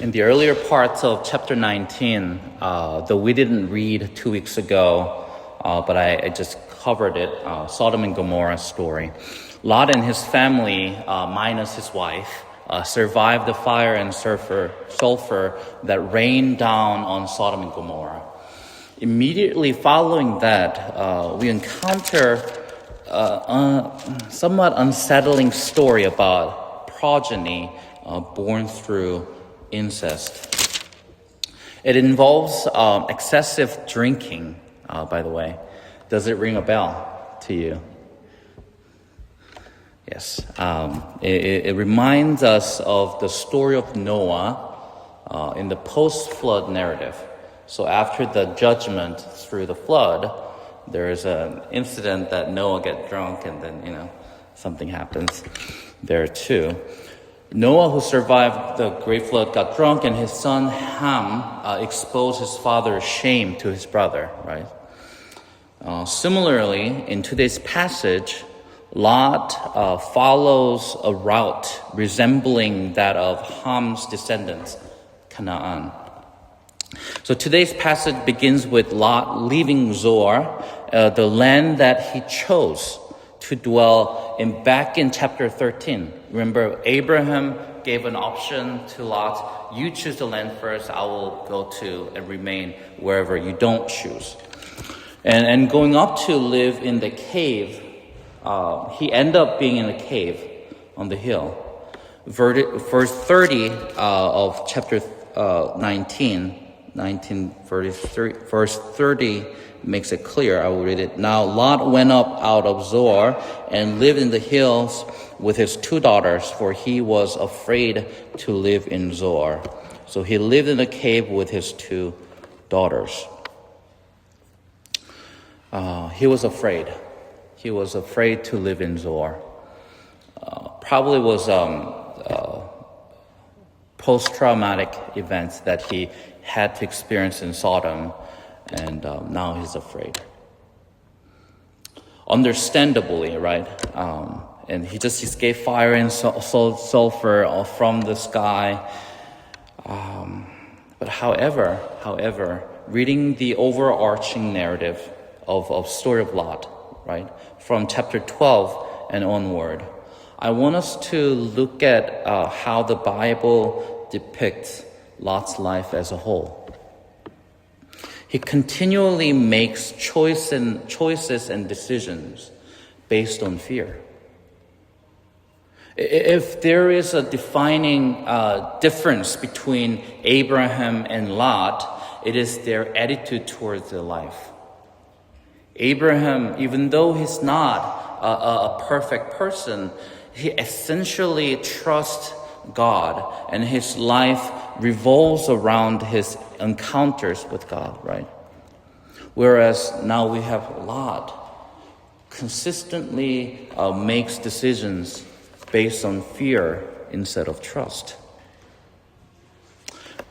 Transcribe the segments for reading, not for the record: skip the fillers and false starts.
In the earlier parts of chapter 19, though we didn't read 2 weeks ago, but I just covered it, Sodom and Gomorrah story. Lot and his family, minus his wife, survived the fire and sulfur that rained down on Sodom and Gomorrah. Immediately following that, we encounter a somewhat unsettling story about progeny born through incest. It involves excessive drinking, by the way. Does it ring a bell to you? Yes. It reminds us of the story of Noah in the post-flood narrative. So after the judgment through the flood, there is an incident that Noah gets drunk and then, something happens there too. Noah, who survived the great flood, got drunk, and his son Ham exposed his father's shame to his brother, right? Similarly, in today's passage, Lot follows a route resembling that of Ham's descendants, Canaan. So today's passage begins with Lot leaving Zoar, the land that he chose to dwell in back in chapter 13. Remember, Abraham gave an option to Lot. You choose the land first, I will go to and remain wherever you don't choose. And going up to live in the cave, he ended up being in a cave on the hill. Verse 30 of chapter 19 verse 30 makes it clear. I will read it. Now Lot went up out of Zoar and lived in the hills with his 2 daughters, for he was afraid to live in Zoar. So he lived in a cave with his 2 daughters. He was afraid. He was afraid to live in Zoar. Probably was post-traumatic events that he had to experience in Sodom, and now he's afraid. Understandably, right? And he just escaped fire and sulfur from the sky. But however, reading the overarching narrative of story of Lot, right, from chapter 12 and onward, I want us to look at how the Bible depicts Lot's life as a whole. He continually makes choices and decisions based on fear. If there is a defining difference between Abraham and Lot, it is their attitude towards their life. Abraham, even though he's not a perfect person, he essentially trusts God, and his life revolves around his encounters with God, right? Whereas now we have Lot consistently makes decisions based on fear instead of trust.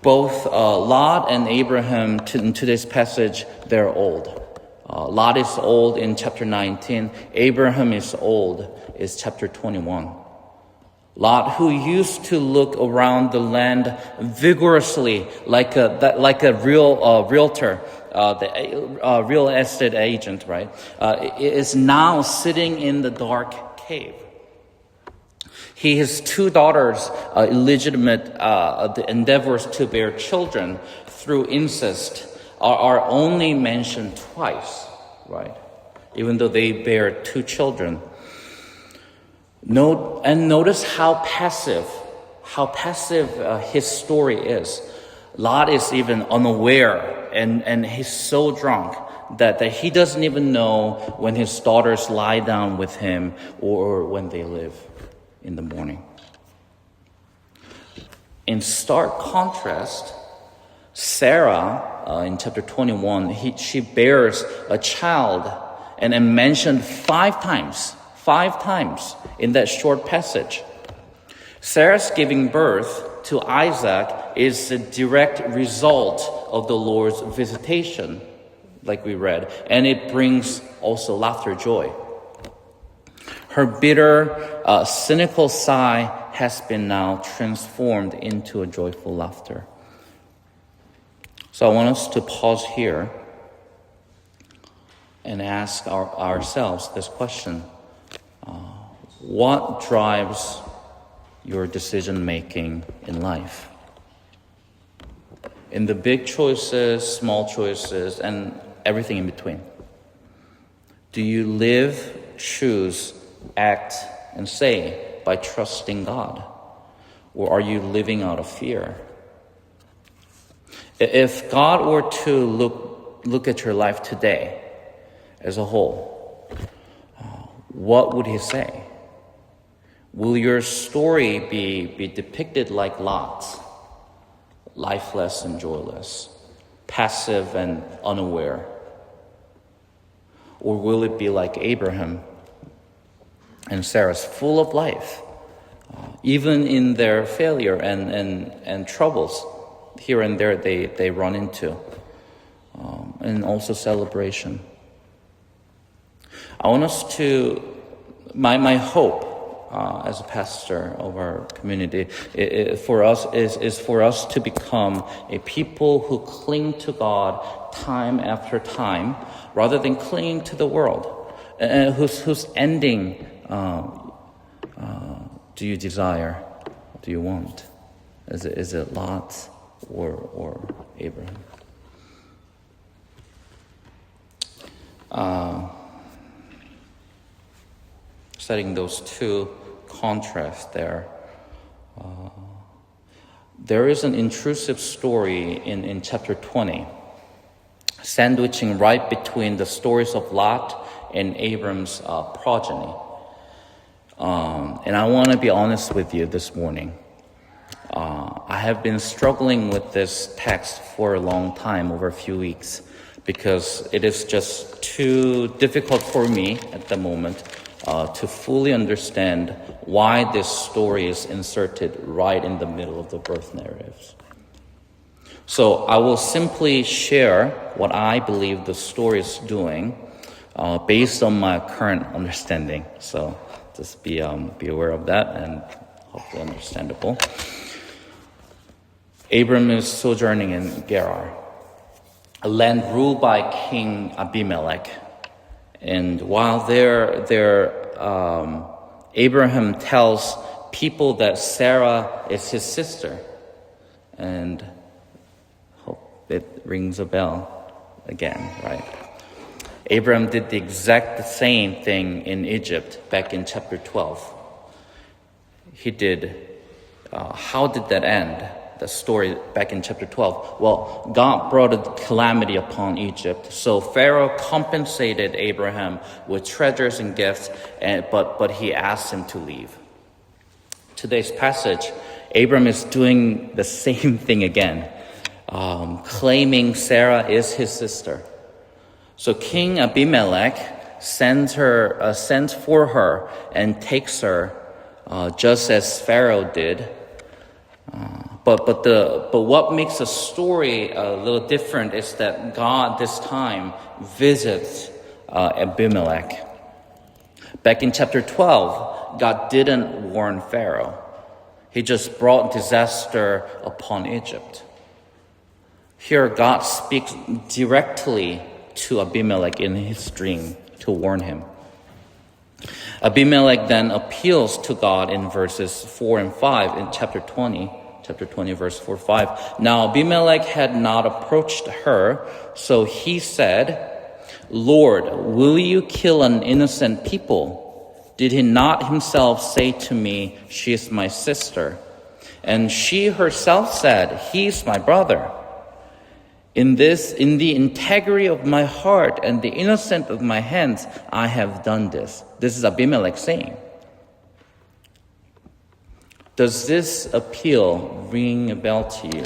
Both Lot and Abraham in today's passage, they're old. Lot is old in chapter 19. Abraham is old is chapter 21. Lot, who used to look around the land vigorously like a realtor, the real estate agent, right, is now sitting in the dark cave. His 2 daughters, illegitimate the endeavors to bear children through incest, are only mentioned twice, right? Even though they bear 2 children. Notice how passive his story is. Lot is even unaware, and he's so drunk that he doesn't even know when his daughters lie down with him or when they live in the morning. In stark contrast, Sarah, in chapter 21, she bears a child and mentioned 5 times in that short passage. Sarah's giving birth to Isaac is a direct result of the Lord's visitation, like we read, and it brings also laughter, joy. Her bitter, cynical sigh has been now transformed into a joyful laughter. So I want us to pause here and ask ourselves this question. What drives your decision-making in life? In the big choices, small choices, and everything in between. Do you live, choose, act, and say by trusting God? Or are you living out of fear? If God were to look at your life today as a whole, what would he say? Will your story be depicted like Lot, lifeless and joyless, passive and unaware? Or will it be like Abraham and Sarah's, full of life, even in their failure and troubles here and there they run into, and also celebration? I want us to, my hope as a pastor of our community for us is for us to become a people who cling to God time after time rather than clinging to the world, whose ending do you desire, do you want? Is it Lot or Abraham? Setting those two contrasts there. There is an intrusive story in chapter 20, sandwiching right between the stories of Lot and Abram's progeny. And I want to be honest with you this morning. I have been struggling with this text for a long time, over a few weeks, because it is just too difficult for me at the moment to fully understand why this story is inserted right in the middle of the birth narratives. So I will simply share what I believe the story is doing based on my current understanding. So just be aware of that and hopefully understandable. Abram is sojourning in Gerar, a land ruled by King Abimelech. And while Abraham tells people that Sarah is his sister, and hope it rings a bell again, right? Abraham did the exact same thing in Egypt back in chapter 12. He did. How did that end? The story back in chapter 12. Well, God brought a calamity upon Egypt. So Pharaoh compensated Abraham with treasures and gifts, but he asked him to leave. Today's passage, Abram is doing the same thing again, claiming Sarah is his sister. So King Abimelech sends for her and takes her, just as Pharaoh did. But what makes the story a little different is that God this time visits Abimelech. Back in chapter 12, God didn't warn Pharaoh. He just brought disaster upon Egypt. Here, God speaks directly to Abimelech in his dream to warn him. Abimelech then appeals to God in verses 4 and 5 in chapter 20, verse 4-5. Now Abimelech had not approached her, so he said, Lord, will you kill an innocent people? Did he not himself say to me, she is my sister? And she herself said, he is my brother. In the integrity of my heart and the innocence of my hands, I have done this. This is Abimelech saying. Does this appeal ring a bell to you?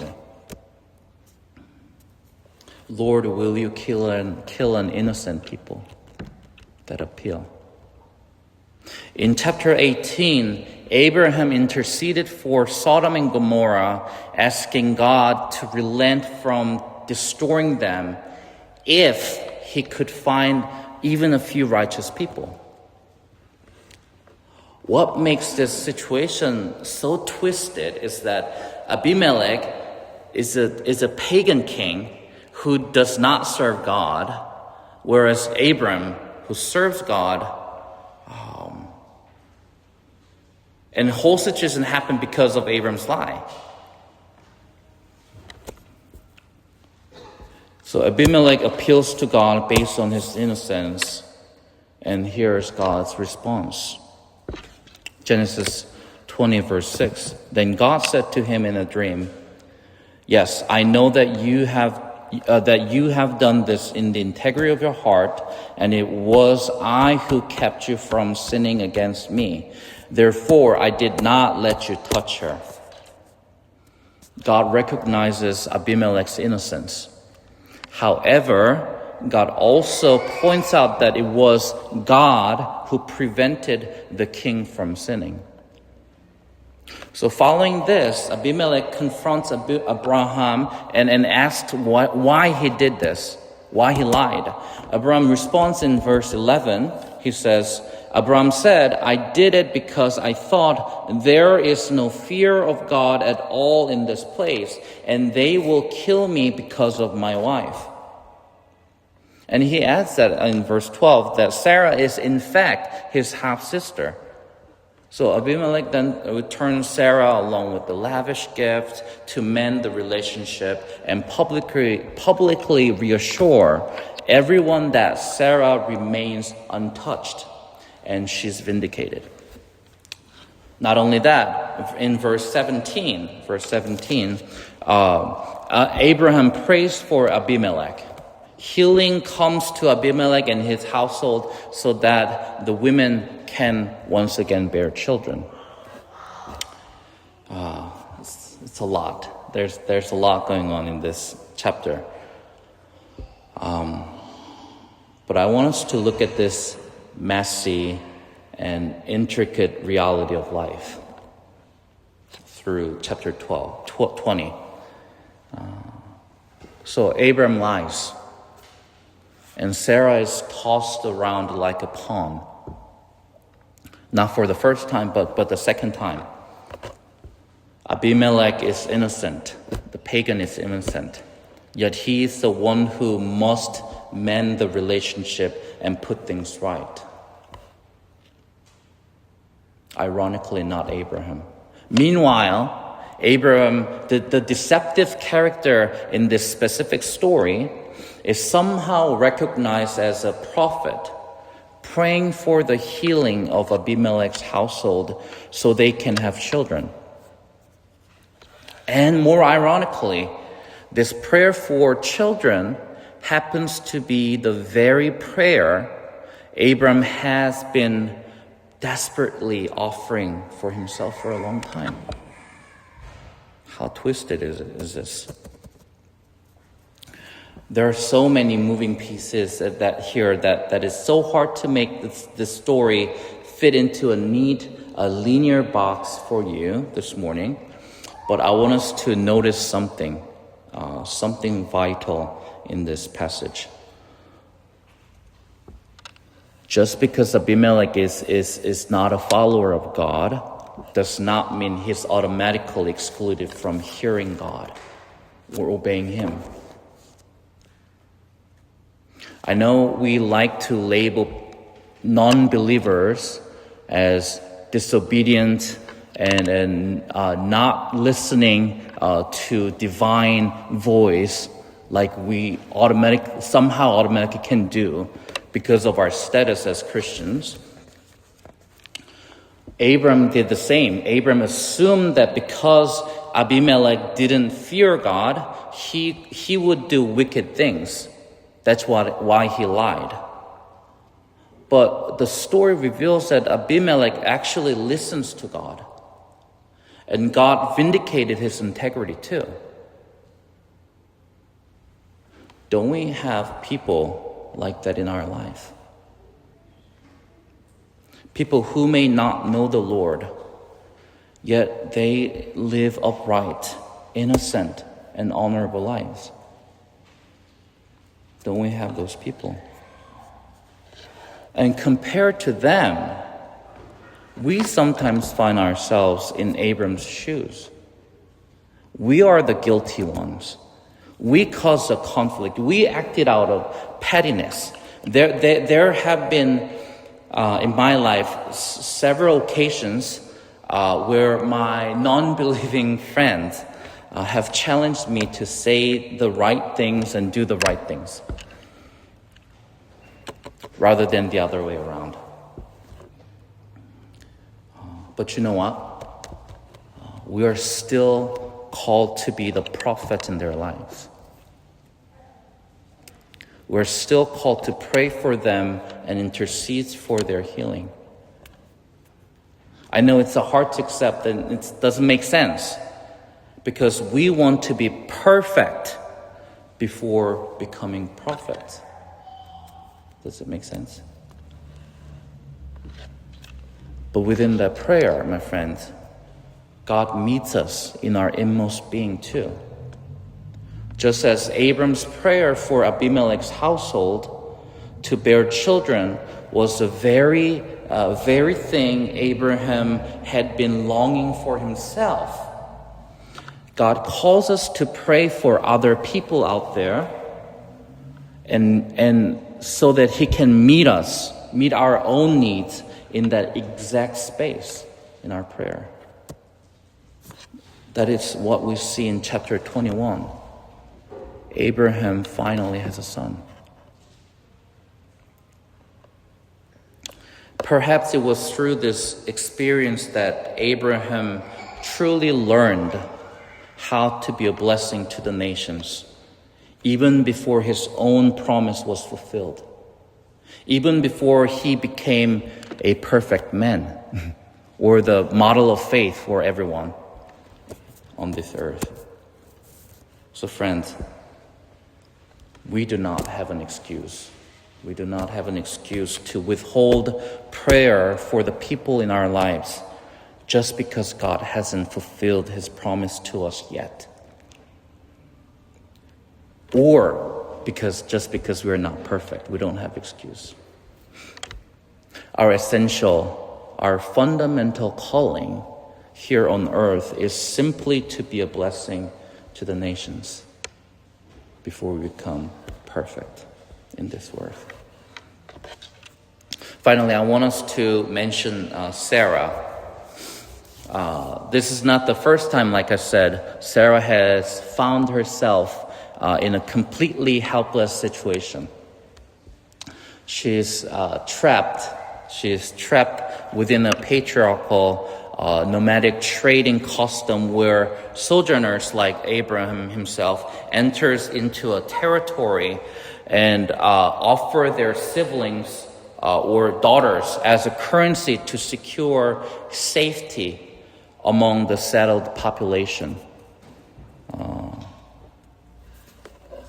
Lord, will you kill an innocent people? That appeal. In chapter 18, Abraham interceded for Sodom and Gomorrah, asking God to relent from destroying them if he could find even a few righteous people. What makes this situation so twisted is that Abimelech is a pagan king who does not serve God, whereas Abram, who serves God, and the whole situation happened because of Abram's lie. So Abimelech appeals to God based on his innocence, and here's God's response. Genesis 20, verse 6. Then God said to him in a dream, "Yes, I know that you have done this in the integrity of your heart, and it was I who kept you from sinning against me. Therefore, I did not let you touch her." God recognizes Abimelech's innocence. However, God also points out that it was God who prevented the king from sinning. So following this, Abimelech confronts Abraham and asks why he did this, why he lied. Abraham responds in verse 11. He says, Abraham said, "I did it because I thought there is no fear of God at all in this place, and they will kill me because of my wife." And he adds that in verse 12, that Sarah is in fact his half-sister. So Abimelech then returns Sarah along with the lavish gift to mend the relationship and publicly reassure everyone that Sarah remains untouched and she's vindicated. Not only that, in verse 17, Abraham prays for Abimelech. Healing comes to Abimelech and his household so that the women can once again bear children. It's a lot. There's a lot going on in this chapter. But I want us to look at this messy and intricate reality of life through chapter 20. So Abram lies, and Sarah is tossed around like a pawn. Not for the first time, but the second time. Abimelech is innocent. The pagan is innocent. Yet he is the one who must mend the relationship and put things right. Ironically, not Abraham. Meanwhile, Abraham, the deceptive character in this specific story, is somehow recognized as a prophet, praying for the healing of Abimelech's household so they can have children. And more ironically, this prayer for children happens to be the very prayer Abram has been desperately offering for himself for a long time. How twisted is this? There are so many moving pieces that is so hard to make this story fit into a neat, linear box for you this morning. But I want us to notice something vital in this passage. Just because Abimelech is not a follower of God does not mean he's automatically excluded from hearing God or obeying him. I know we like to label non-believers as disobedient and not listening to divine voice like we somehow automatically can do because of our status as Christians. Abram did the same. Abram assumed that because Abimelech didn't fear God, he would do wicked things. That's why he lied. But the story reveals that Abimelech actually listens to God. And God vindicated his integrity too. Don't we have people like that in our life? People who may not know the Lord, yet they live upright, innocent, and honorable lives. Don't we have those people? And compared to them, we sometimes find ourselves in Abram's shoes. We are the guilty ones. We caused the conflict. We acted out of pettiness. There have been, in my life, several occasions where my non-believing friends have challenged me to say the right things and do the right things, rather than the other way around. But you know what? We are still called to be the prophet in their lives. We're still called to pray for them and intercede for their healing. I know it's hard to accept and it doesn't make sense because we want to be perfect before becoming prophets. Does it make sense? But within that prayer, my friends, God meets us in our inmost being too. Just as Abram's prayer for Abimelech's household to bear children was the very thing Abraham had been longing for himself, God calls us to pray for other people out there and so that he can meet our own needs in that exact space in our prayer. That is what we see in chapter 21. Abraham finally has a son. Perhaps it was through this experience that Abraham truly learned how to be a blessing to the nations, even before his own promise was fulfilled, even before he became a perfect man or the model of faith for everyone on this earth. So friends, we do not have an excuse. We do not have an excuse to withhold prayer for the people in our lives just because God hasn't fulfilled his promise to us yet. Or just because we're not perfect. We don't have excuse. Our fundamental calling here on earth is simply to be a blessing to the nations before we become perfect in this world. Finally, I want us to mention Sarah. This is not the first time, like I said, Sarah has found herself in a completely helpless situation. She's trapped. She is trapped within a patriarchal nomadic trading custom where sojourners like Abraham himself enters into a territory and offer their siblings or daughters as a currency to secure safety among the settled population,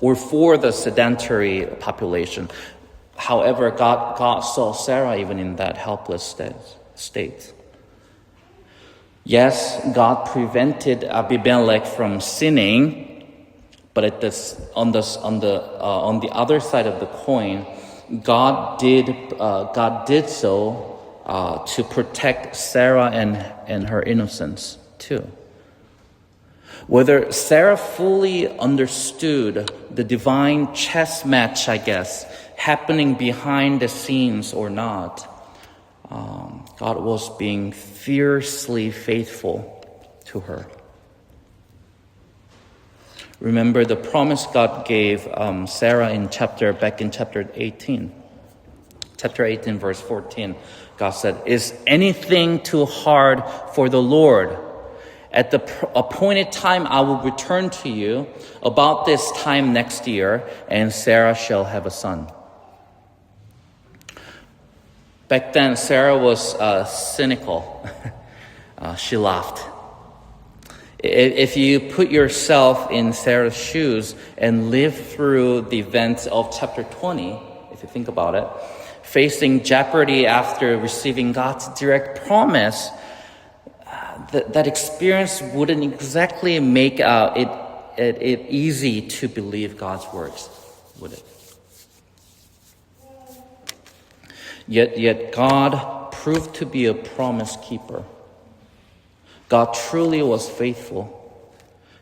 or for the sedentary population. However, God saw Sarah even in that helpless state. Yes, God prevented Abimelech from sinning, but on the other side of the coin, God did so to protect Sarah and her innocence too. Whether Sarah fully understood the divine chess match, I guess, happening behind the scenes or not, God was being fiercely faithful to her. Remember the promise God gave Sarah back in chapter 18. Chapter 18, verse 14. God said, "Is anything too hard for the Lord? At the appointed time I will return to you about this time next year, and Sarah shall have a son." Back then, Sarah was cynical. She laughed. If you put yourself in Sarah's shoes and live through the events of chapter 20, if you think about it, facing jeopardy after receiving God's direct promise, that experience wouldn't exactly make it easy to believe God's words, would it? Yet God proved to be a promise keeper. God truly was faithful.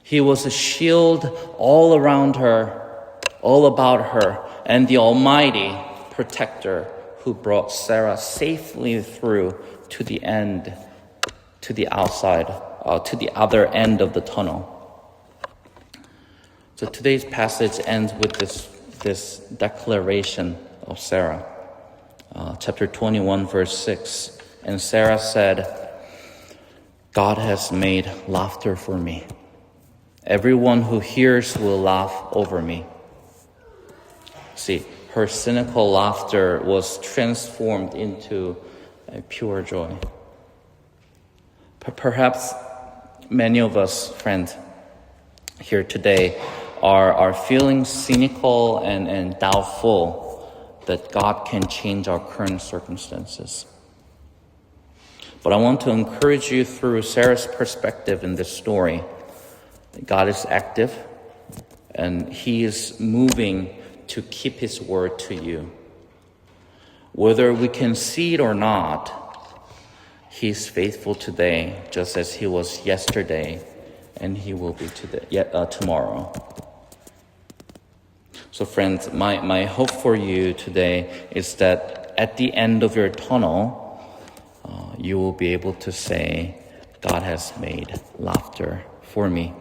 He was a shield all around her, all about her, and the Almighty protector who brought Sarah safely through to the end, to the outside, to the other end of the tunnel. So today's passage ends with this declaration of Sarah. Chapter 21, verse 6. And Sarah said, God has made laughter for me. Everyone who hears will laugh over me. See, her cynical laughter was transformed into a pure joy. Perhaps many of us, friends, here today are feeling cynical and doubtful that God can change our current circumstances. But I want to encourage you through Sarah's perspective in this story. God is active and He is moving to keep His word to you. Whether we can see it or not, He's faithful today, just as He was yesterday, and He will be tomorrow. So friends, my hope for you today is that at the end of your tunnel, you will be able to say, God has made laughter for me.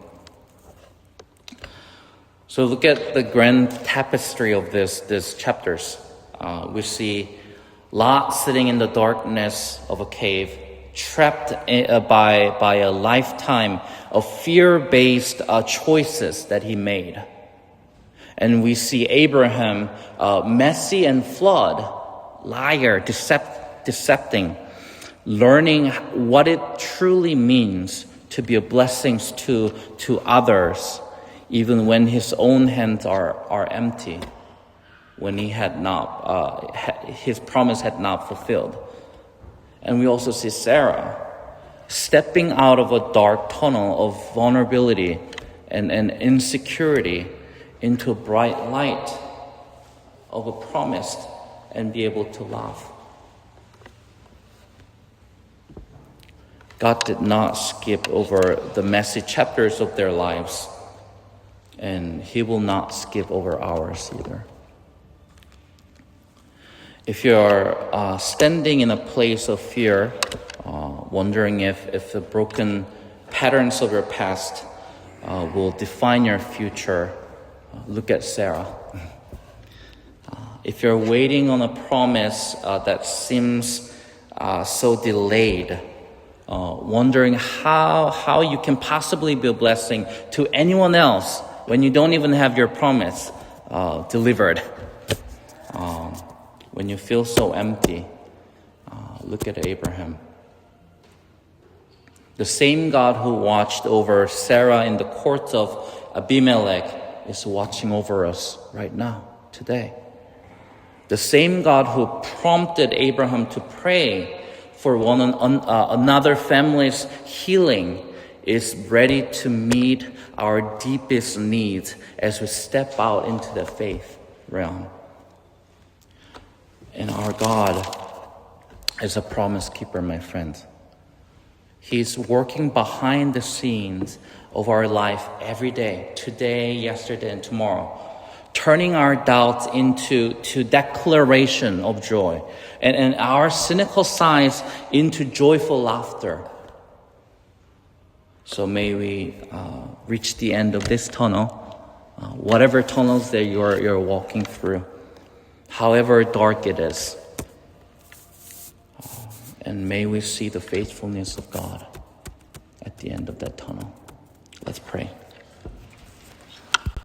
So look at the grand tapestry of these chapters. We see Lot sitting in the darkness of a cave, trapped by a lifetime of fear-based choices that he made. And we see Abraham messy and flawed, liar, decepting, learning what it truly means to be a blessing to others, even when his own hands are empty, when he had not his promise had not fulfilled. And we also see Sarah stepping out of a dark tunnel of vulnerability and insecurity into a bright light of a promise and be able to laugh. God did not skip over the messy chapters of their lives, and He will not skip over ours either. If you're standing in a place of fear, wondering if the broken patterns of your past will define your future, look at Sarah. If you're waiting on a promise that seems so delayed, wondering how you can possibly be a blessing to anyone else when you don't even have your promise delivered. When you feel so empty, look at Abraham. The same God who watched over Sarah in the courts of Abimelech is watching over us right now, today. The same God who prompted Abraham to pray for another family's healing is ready to meet our deepest needs as we step out into the faith realm. And our God is a promise keeper, my friends. He's working behind the scenes of our life every day, today, yesterday, and tomorrow, turning our doubts into declaration of joy, and our cynical sighs into joyful laughter. So may we reach the end of this tunnel, whatever tunnels that you're walking through, however dark it is. And may we see the faithfulness of God at the end of that tunnel. Let's pray.